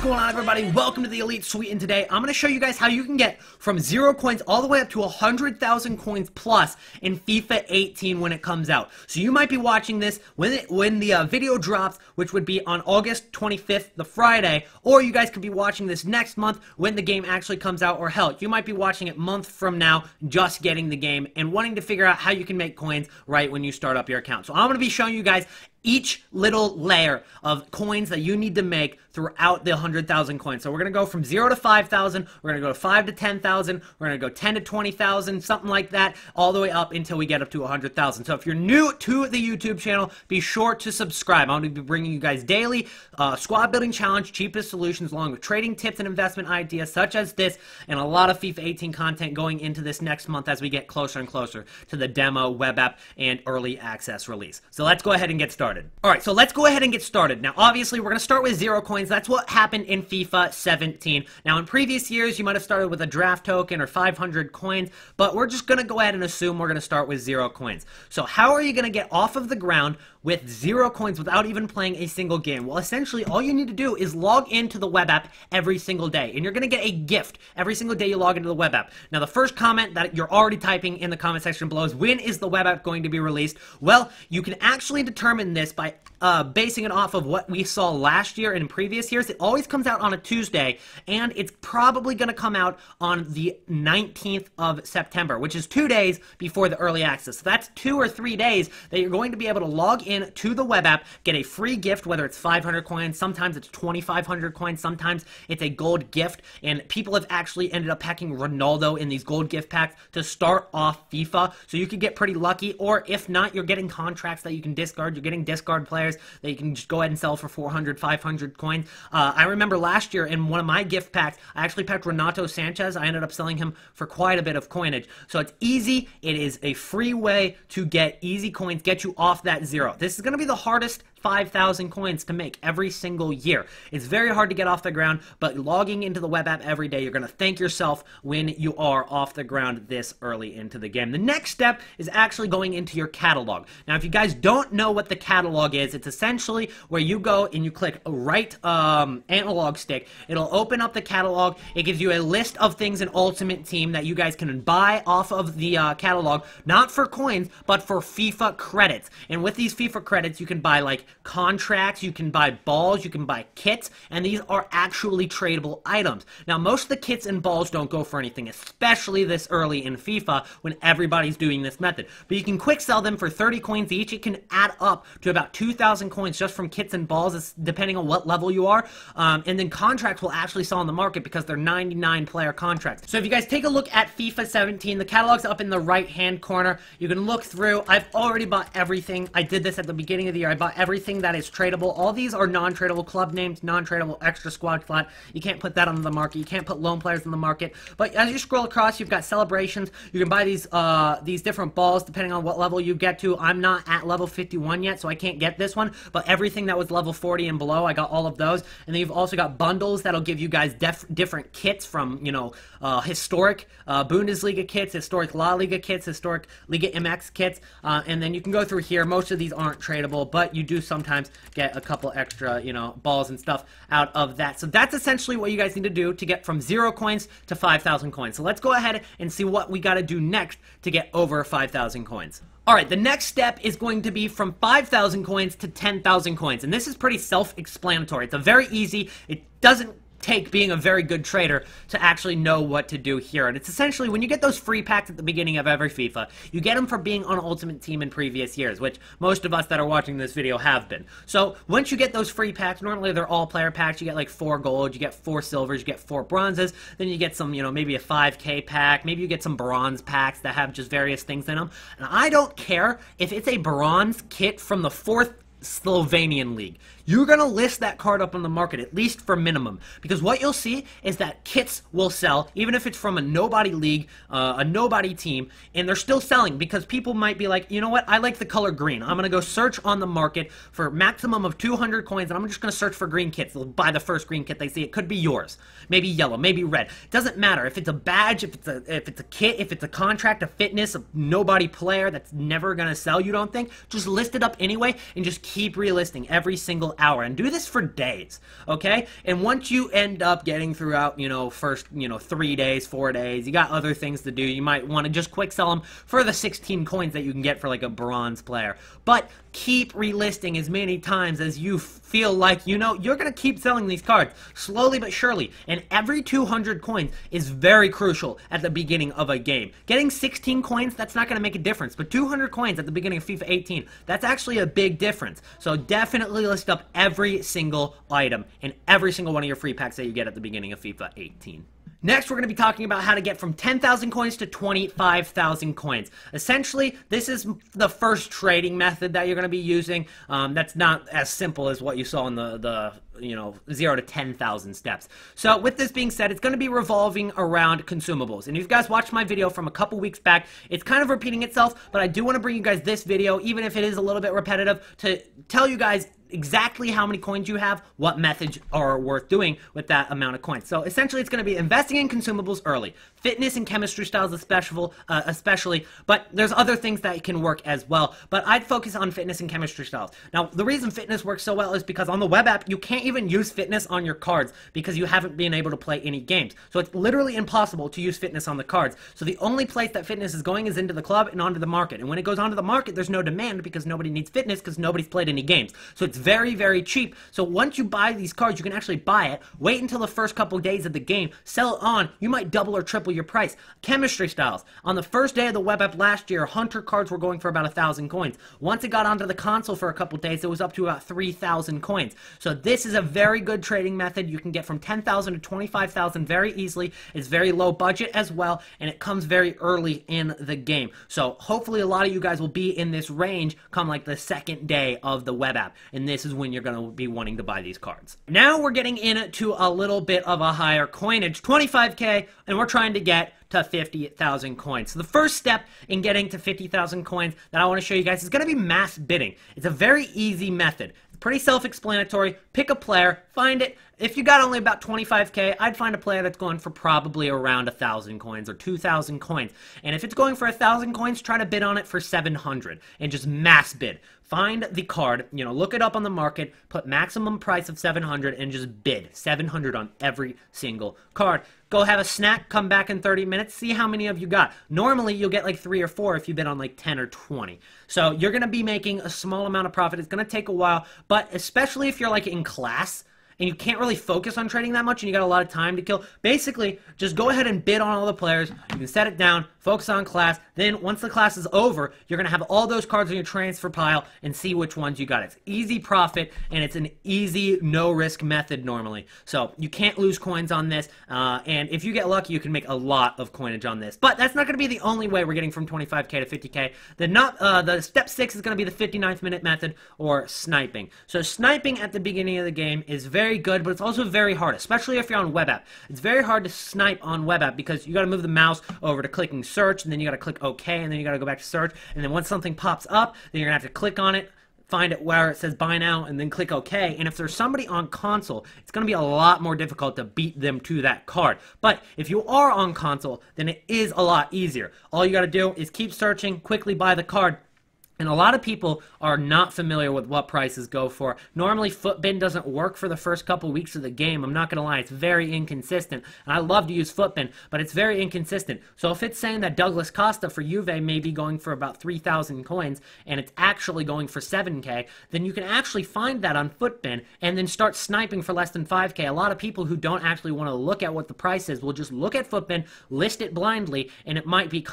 going on, everybody? Welcome to the Elite Suite, and today I'm going to show you guys how you can get from 0 coins all the way up to 100,000 coins plus in FIFA 18 when it comes out. So you might be watching this when the video drops, which would be on August 25th, the Friday, or you guys could be watching this next month when the game actually comes out, or hell, you might be watching it month from now, just getting the game and wanting to figure out how you can make coins right when you start up your account. So I'm going to be showing you guys each little layer of coins that you need to make throughout the 100,000 coins. So we're going to go from 0 to 5,000, we're going to go to 5 to 10,000, we're going to go 10 to 20,000, something like that, all the way up until we get up to 100,000. So if you're new to the YouTube channel, be sure to subscribe. I'm going to be bringing you guys daily squad building challenge, cheapest solutions, along with trading tips and investment ideas such as this, and a lot of FIFA 18 content going into this next month as we get closer and closer to the demo, web app, and early access release. So let's go ahead and get started. Alright, so let's go ahead and get started. Now, obviously, we're going to start with 0 coins. That's what happened in FIFA 17. Now, in previous years, you might have started with a draft token or 500 coins, but we're just going to go ahead and assume we're going to start with 0 coins. So how are you going to get off of the ground with 0 coins without even playing a single game? Well, essentially, all you need to do is log into the web app every single day, and you're going to get a gift every single day you log into the web app. Now, the first comment that you're already typing in the comment section below is, when is the web app going to be released? Well, you can actually determine this by basing it off of what we saw last year and in previous years. It always comes out on a Tuesday, and it's probably going to come out on the 19th of September, which is 2 days before the early access. So that's 2 or 3 days that you're going to be able to log in to the web app, get a free gift, whether it's 500 coins, sometimes it's 2,500 coins, sometimes it's a gold gift, and people have actually ended up packing Ronaldo in these gold gift packs to start off FIFA, so you could get pretty lucky, or if not, you're getting contracts that you can discard. You're getting discard players that you can just go ahead and sell for 400, 500 coins. I remember last year in one of my gift packs, I actually packed Renato Sanchez. I ended up selling him for quite a bit of coinage. So it's easy. It is a free way to get easy coins, get you off that 0. This is going to be the hardest 5,000 coins to make every single year. It's very hard to get off the ground, but logging into the web app every day, you're going to thank yourself when you are off the ground this early into the game. The next step is actually going into your catalog. Now, if you guys don't know what the catalog is, it's essentially where you go and you click right analog stick. It'll open up the catalog. It gives you a list of things in Ultimate Team that you guys can buy off of the catalog, not for coins, but for FIFA credits. And with these FIFA credits, you can buy like contracts, you can buy balls, you can buy kits, and these are actually tradable items. Now, most of the kits and balls don't go for anything, especially this early in FIFA when everybody's doing this method. But you can quick sell them for 30 coins each. It can add up to about 2,000 coins just from kits and balls, depending on what level you are. And then contracts will actually sell on the market because they're 99 player contracts. So if you guys take a look at FIFA 17, the catalog's up in the right-hand corner. You can look through. I've already bought everything. I did this at the beginning of the year. I bought everything that is tradable. All these are non-tradable club names, non-tradable extra squad slot. You can't put that on the market. You can't put loan players on the market. But as you scroll across, you've got celebrations. You can buy these different balls depending on what level you get to. I'm not at level 51 yet, so I can't get this one. But everything that was level 40 and below, I got all of those. And then you've also got bundles that'll give you guys different kits from, you know, historic Bundesliga kits, historic La Liga kits, historic Liga MX kits. And then you can go through here. Most of these aren't tradable, but you do sometimes get a couple extra, you know, balls and stuff out of that. So that's essentially what you guys need to do to get from 0 coins to 5,000 coins. So let's go ahead and see what we got to do next to get over 5,000 coins. Alright, the next step is going to be from 5,000 coins to 10,000 coins. And this is pretty self-explanatory. It's a very easy, it doesn't take being a very good trader to actually know what to do here. And it's essentially when you get those free packs at the beginning of every FIFA, you get them for being on Ultimate Team in previous years, which most of us that are watching this video have been. So once you get those free packs, normally they're all player packs. You get like 4 gold, you get 4 silvers, you get 4 bronzes, then you get some, you know, maybe a 5k pack, maybe you get some bronze packs that have just various things in them. And I don't care if it's a bronze kit from the 4th Slovenian league. You're going to list that card up on the market, at least for minimum, because what you'll see is that kits will sell, even if it's from a nobody league, a nobody team, and they're still selling because people might be like, you know what, I like the color green. I'm going to go search on the market for maximum of 200 coins, and I'm just going to search for green kits. They'll buy the first green kit they see. It could be yours, maybe yellow, maybe red. It doesn't matter if it's a badge, if it's a kit, if it's a contract, a fitness, a nobody player that's never going to sell, you don't think? Just list it up anyway and just keep relisting every single hour, and do this for days, okay? And once you end up getting throughout, first, 3 days, 4 days, you got other things to do. You might want to just quick sell them for the 16 coins that you can get for like a bronze player. But keep relisting as many times as you feel like, you're going to keep selling these cards slowly but surely. And every 200 coins is very crucial at the beginning of a game. Getting 16 coins, that's not going to make a difference. But 200 coins at the beginning of FIFA 18, that's actually a big difference. So definitely list up every single item in every single one of your free packs that you get at the beginning of FIFA 18. Next, we're going to be talking about how to get from 10,000 coins to 25,000 coins. Essentially, this is the first trading method that you're going to be using. That's not as simple as what you saw in the 0 to 10,000 steps. So with this being said, it's going to be revolving around consumables. And if you guys watched my video from a couple weeks back, it's kind of repeating itself, but I do want to bring you guys this video, even if it is a little bit repetitive, to tell you guys exactly how many coins you have, what methods are worth doing with that amount of coins. So essentially, it's going to be investing in consumables early, fitness and chemistry styles especially, but there's other things that can work as well. But I'd focus on fitness and chemistry styles. Now, the reason fitness works so well is because on the web app, you can't even use fitness on your cards because you haven't been able to play any games. So it's literally impossible to use fitness on the cards. So the only place that fitness is going is into the club and onto the market. And when it goes onto the market, there's no demand because nobody needs fitness because nobody's played any games. So it's very, very cheap. So once you buy these cards, you can actually buy it, wait until the first couple days of the game, sell it on, you might double or triple your price. Chemistry styles. On the first day of the web app last year, Hunter cards were going for about 1,000 coins. Once it got onto the console for a couple days, it was up to about 3,000 coins. So this is a very good trading method. You can get from 10,000 to 25,000 very easily. It's very low budget as well, and it comes very early in the game. So hopefully a lot of you guys will be in this range come like the second day of the web app, and this is when you're going to be wanting to buy these cards. Now we're getting into a little bit of a higher coinage, 25k, and we're trying to get to 50,000 coins. So the first step in getting to 50,000 coins that I want to show you guys is going to be mass bidding. It's a very easy method. It's pretty self-explanatory. Pick a player, find it. If you got only about 25k, I'd find a player that's going for probably around 1,000 coins or 2,000 coins. And if it's going for 1,000 coins, try to bid on it for 700 and just mass bid. Find the card, look it up on the market, put maximum price of 700 and just bid 700 on every single card. Go have a snack, come back in 30 minutes, see how many of you got. Normally, you'll get like 3 or 4 if you bid on like 10 or 20. So you're going to be making a small amount of profit. It's going to take a while, but especially if you're like in class, and you can't really focus on trading that much and you got a lot of time to kill, basically, just go ahead and bid on all the players. You can set it down, focus on class. Then once the class is over, you're going to have all those cards in your transfer pile and see which ones you got. It's easy profit, and it's an easy, no-risk method normally. So you can't lose coins on this, and if you get lucky, you can make a lot of coinage on this. But that's not going to be the only way we're getting from 25k to 50k. The step 6 is going to be the 59th minute method, or sniping. So sniping at the beginning of the game is very good, but it's also very hard, especially if you're on web app. It's very hard to snipe on web app because you got to move the mouse over to clicking search, and then you got to click OK, and then you got to go back to search, and then once something pops up, then you're gonna have to click on it, find it where it says buy now, and then click OK. And if there's somebody on console, it's going to be a lot more difficult to beat them to that card. But if you are on console, then it is a lot easier. All you got to do is keep searching, quickly buy the card. And a lot of people are not familiar with what prices go for. Normally, Footbin doesn't work for the first couple weeks of the game. I'm not going to lie, it's very inconsistent. And I love to use Footbin, but it's very inconsistent. So if it's saying that Douglas Costa for Juve may be going for about 3,000 coins, and it's actually going for 7k, then you can actually find that on Footbin and then start sniping for less than 5k. A lot of people who don't actually want to look at what the price is will just look at Footbin, list it blindly, and it might be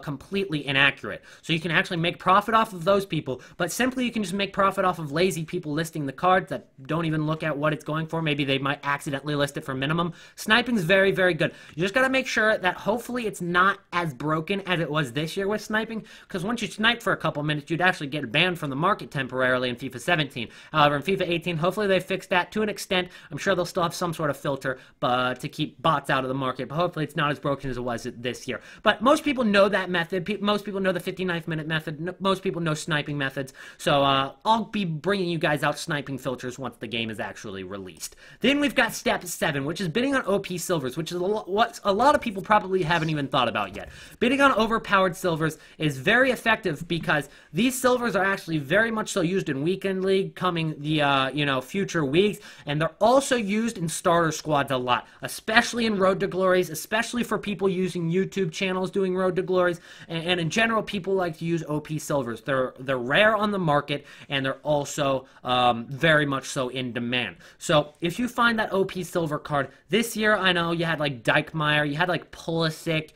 completely inaccurate. So you can actually make profit off of those people, but simply you can just make profit off of lazy people listing the cards that don't even look at what it's going for. Maybe they might accidentally list it for minimum. Sniping is very, very good. You just got to make sure that hopefully it's not as broken as it was this year with sniping, because once you snipe for a couple minutes, you'd actually get banned from the market temporarily in FIFA 17. However, in FIFA 18, hopefully they fixed that to an extent. I'm sure they'll still have some sort of filter to keep bots out of the market, but hopefully it's not as broken as it was this year. But most people know that method. Most people know the 59th minute method. Most people no sniping methods. So I'll be bringing you guys out sniping filters once the game is actually released. Then we've got step 7, which is bidding on OP silvers, which is what a lot of people probably haven't even thought about yet. Bidding on overpowered silvers is very effective because these silvers are actually very much so used in weekend league coming the future weeks, and they're also used in starter squads a lot, especially in Road to Glories, especially for people using YouTube channels doing Road to Glories, and in general, people like to use OP silvers. They're rare on the market, and they're also very much so in demand. So if you find that OP silver card this year, I know you had like Dykmeyer, you had like Pulisic.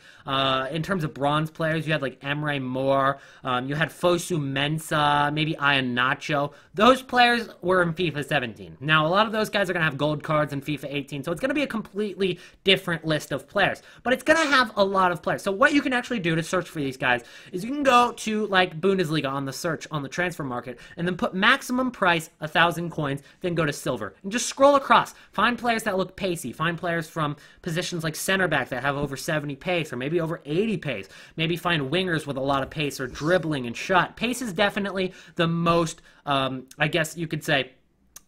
In terms of bronze players, you had like Emre Moore, you had Fosu Mensah, maybe Iheanacho. Those players were in FIFA 17. Now, a lot of those guys are going to have gold cards in FIFA 18, so it's going to be a completely different list of players. But it's going to have a lot of players. So what you can actually do to search for these guys is you can go to like Bundesliga on the search on the transfer market, and then put maximum price 1,000 coins, then go to silver. And just scroll across. Find players that look pacey. Find players from positions like center back that have over 70 pace, or maybe over 80 pace. Maybe find wingers with a lot of pace or dribbling and shot. Pace is definitely the most, I guess you could say,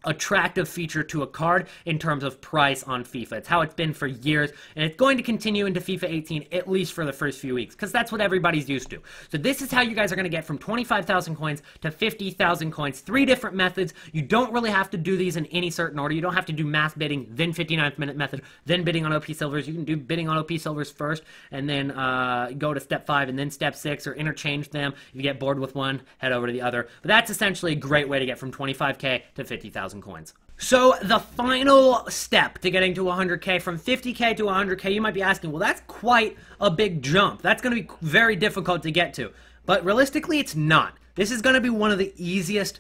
attractive feature to a card in terms of price on FIFA. It's how it's been for years, and it's going to continue into FIFA 18 at least for the first few weeks, because that's what everybody's used to. So this is how you guys are going to get from 25,000 coins to 50,000 coins. 3 different methods. You don't really have to do these in any certain order. You don't have to do mass bidding, then 59th minute method, then bidding on OP silvers. You can do bidding on OP silvers first, and then go to step 5 and then step 6, or interchange them. If you get bored with one, head over to the other. But that's essentially a great way to get from 25k to 50,000 coins. So the final step to getting to 100k, from 50k to 100k, you might be asking, well, that's quite a big jump. That's going to be very difficult to get to. But realistically, it's not. This is going to be one of the easiest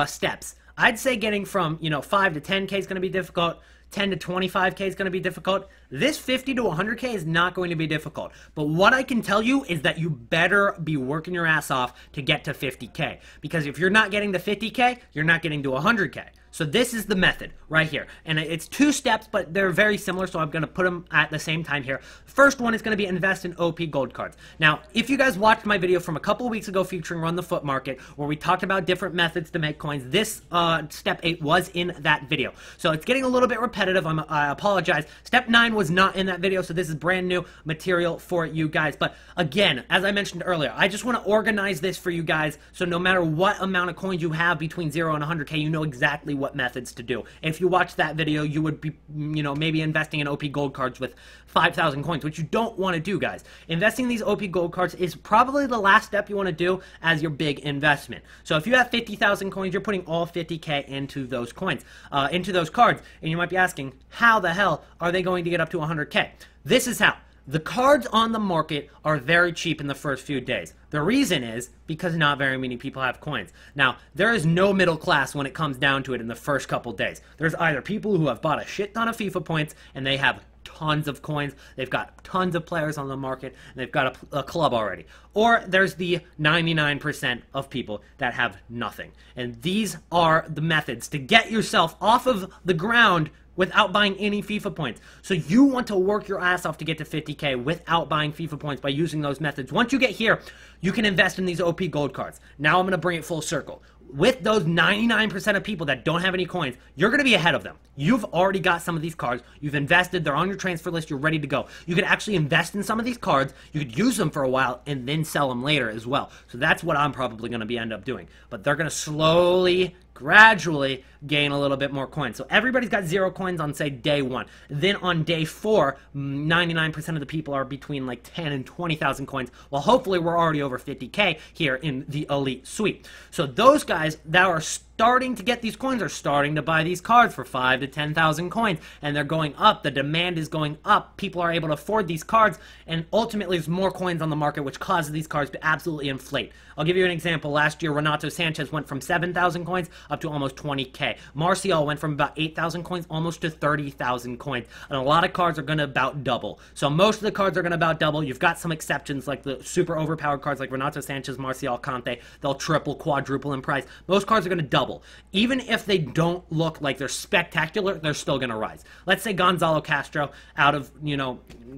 steps. I'd say getting from 5 to 10k is going to be difficult. 10 to 25k is going to be difficult. This 50 to 100k is not going to be difficult. But what I can tell you is that you better be working your ass off to get to 50k. Because if you're not getting to 50k, you're not getting to 100k. So this is the method right here. And it's 2 steps, but they're very similar, so I'm going to put them at the same time here. First one is going to be invest in OP gold cards. Now, if you guys watched my video from a couple of weeks ago featuring Run the Foot Market, where we talked about different methods to make coins, this step 8 was in that video. So it's getting a little bit repetitive. I apologize. Step 9 was not in that video, so this is brand new material for you guys. But again, as I mentioned earlier, I just want to organize this for you guys, so no matter what amount of coins you have between 0 and 100k, you know exactly what methods to do. If you watch that video, you would be, maybe investing in OP gold cards with 5,000 coins, which you don't want to do, guys. Investing in these OP gold cards is probably the last step you want to do as your big investment. So if you have 50,000 coins, you're putting all 50k into those coins, into those cards, and you might be asking, how the hell are they going to get up to 100k? This is how. The cards on the market are very cheap in the first few days. The reason is because not very many people have coins. Now, there is no middle class when it comes down to it in the first couple days. There's either people who have bought a shit ton of FIFA points and they have tons of coins, they've got tons of players on the market, and they've got a club already. Or there's the 99% of people that have nothing. And these are the methods to get yourself off of the ground without buying any FIFA points. So you want to work your ass off to get to 50k without buying FIFA points by using those methods. Once you get here, you can invest in these OP gold cards. Now I'm going to bring it full circle. With those 99% of people that don't have any coins, you're going to be ahead of them. You've already got some of these cards. You've invested. They're on your transfer list. You're ready to go. You could actually invest in some of these cards. You could use them for a while and then sell them later as well. So that's what I'm probably going to end up doing. But they're going to slowly, gradually gain a little bit more coins. So everybody's got 0 coins on, say, day 1. Then on day 4, 99% of the people are between like 10 and 20,000 coins. Well, hopefully we're already over 50k here in the Elite Suite. So those guys that are starting to get these coins are starting to buy these cards for 5 to 10,000 coins, and they're going up. The demand is going up. People are able to afford these cards, and ultimately there's more coins on the market, which causes these cards to absolutely inflate. I'll give you an example. Last year, Renato Sanchez went from 7,000 coins up to almost 20k. Martial went from about 8,000 coins almost to 30,000 coins, and a lot of cards are going to about double. So most of the cards are going to about double. You've got some exceptions like the super overpowered cards like Renato Sanchez, Martial, Conte. They'll triple, quadruple in price. Most cards are going to double. Even if they don't look like they're spectacular, they're still going to rise. Let's say Gonzalo Castro, out of,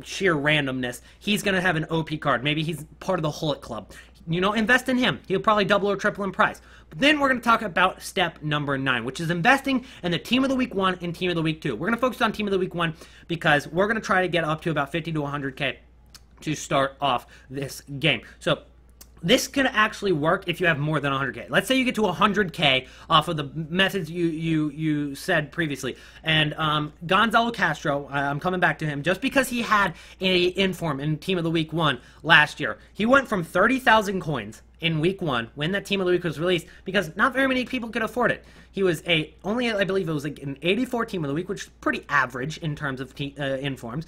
sheer randomness, he's going to have an OP card. Maybe he's part of the Hullet Club. invest in him. He'll probably double or triple in price. But then we're going to talk about step number 9, which is investing in the Team of the Week 1 and Team of the Week 2. We're going to focus on Team of the Week 1 because we're going to try to get up to about 50 to 100K to start off this game. So this can actually work if you have more than 100K. Let's say you get to 100K off of the methods you said previously. And Gonzalo Castro, I'm coming back to him, just because he had an inform in Team of the Week 1 last year. He went from 30,000 coins in Week 1 when that Team of the Week was released because not very many people could afford it. He was only, I believe it was like an 84 Team of the Week, which is pretty average in terms of informs.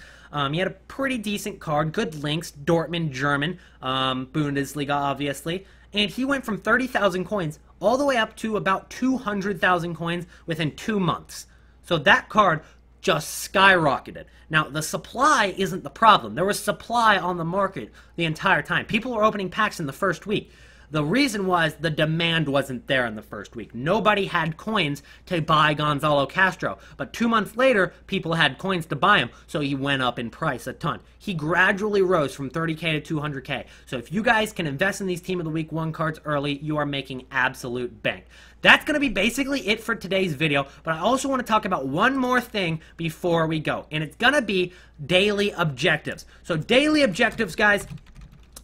He had a pretty decent card, good links, Dortmund, German, Bundesliga, obviously. And he went from 30,000 coins all the way up to about 200,000 coins within 2 months. So that card just skyrocketed. Now, the supply isn't the problem. There was supply on the market the entire time. People were opening packs in the first week. The reason was the demand wasn't there in the first week. Nobody had coins to buy Gonzalo Castro. But 2 months later, people had coins to buy him, so he went up in price a ton. He gradually rose from 30K to 200K. So if you guys can invest in these Team of the Week 1 cards early, you are making absolute bank. That's going to be basically it for today's video, but I also want to talk about one more thing before we go, and it's going to be daily objectives. So daily objectives, guys,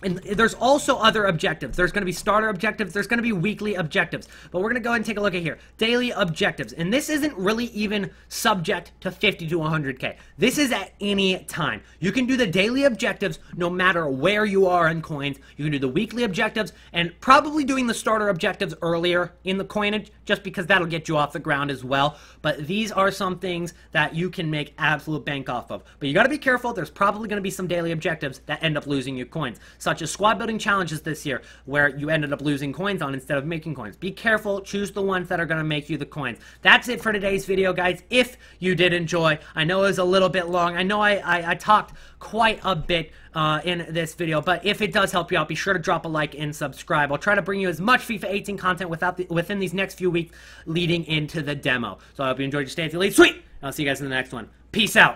and there's also other objectives. There's going to be starter objectives. There's going to be weekly objectives. But we're going to go ahead and take a look at here. Daily objectives. And this isn't really even subject to 50 to 100K. This is at any time. You can do the daily objectives no matter where you are in coins. You can do the weekly objectives and probably doing the starter objectives earlier in the coinage just because that'll get you off the ground as well. But these are some things that you can make absolute bank off of. But you got to be careful. There's probably going to be some daily objectives that end up losing you coins, such as squad building challenges this year where you ended up losing coins on instead of making coins. Be careful. Choose the ones that are going to make you the coins. That's it for today's video, guys. If you did enjoy, I know it was a little bit long. I know I talked quite a bit in this video, but if it does help you out, be sure to drop a like and subscribe. I'll try to bring you as much FIFA 18 content within these next few weeks leading into the demo. So I hope you enjoyed your stay at the Elite. Sweet! I'll see you guys in the next one. Peace out.